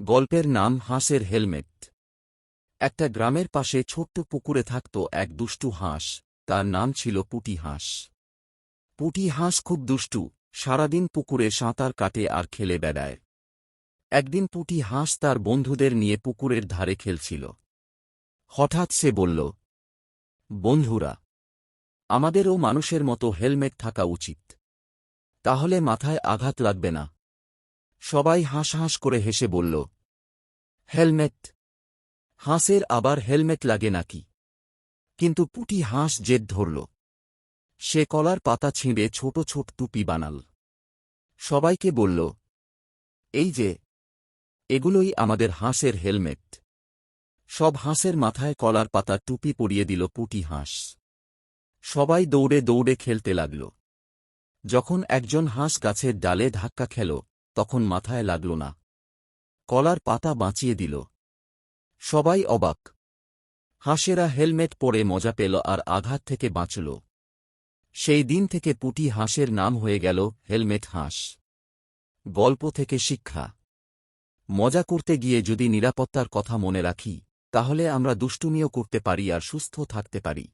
গল্পের নাম হাঁসের হেলমেট। একটা গ্রামের পাশে ছোট্ট পুকুরে থাকত এক দুষ্টু হাঁস। তার নাম ছিল পুটি হাঁস। পুটি হাঁস খুব দুষ্টু, সারাদিন পুকুরে সাঁতার কাটে আর খেলে বেড়ায়। একদিন পুটি হাঁস তার বন্ধুদের নিয়ে পুকুরের ধারে খেলছিল। হঠাৎ সে বলল, বন্ধুরা, আমাদেরও মানুষের মতো হেলমেট থাকা উচিত, তাহলে মাথায় আঘাত লাগবে না। সবাই হাঁস হাঁস করে হেসে বলল, হেলমেট? হাঁসের আবার হেলমেট লাগে নাকি? কিন্তু পুটি হাঁস জেদ ধরল। সে কলার পাতা ছিঁড়ে ছোট ছোট টুপি বানাল। সবাইকে বলল, এই যে, এগুলোই আমাদের হাঁসের হেলমেট। সব হাঁসের মাথায় কলার পাতা টুপি পরিয়ে দিল পুটি হাঁস। সবাই দৌড়ে দৌড়ে খেলতে লাগল। যখন একজন হাঁস গাছের ডালে ধাক্কা খেল, তখন মাথায় লাগল না, কলার পাতা বাঁচিয়ে দিল। সবাই অবাক। হাঁসেরা হেলমেট পরে মজা পেল আর আঘাত থেকে বাঁচল। সেই দিন থেকে পুটি হাঁসের নাম হয়ে গেল হেলমেট হাঁস। গল্প থেকে শিক্ষা: মজা করতে গিয়ে যদি নিরাপত্তার কথা মনে রাখি, তাহলে আমরা দুষ্টুমিও করতে পারি আর সুস্থ থাকতে পারি।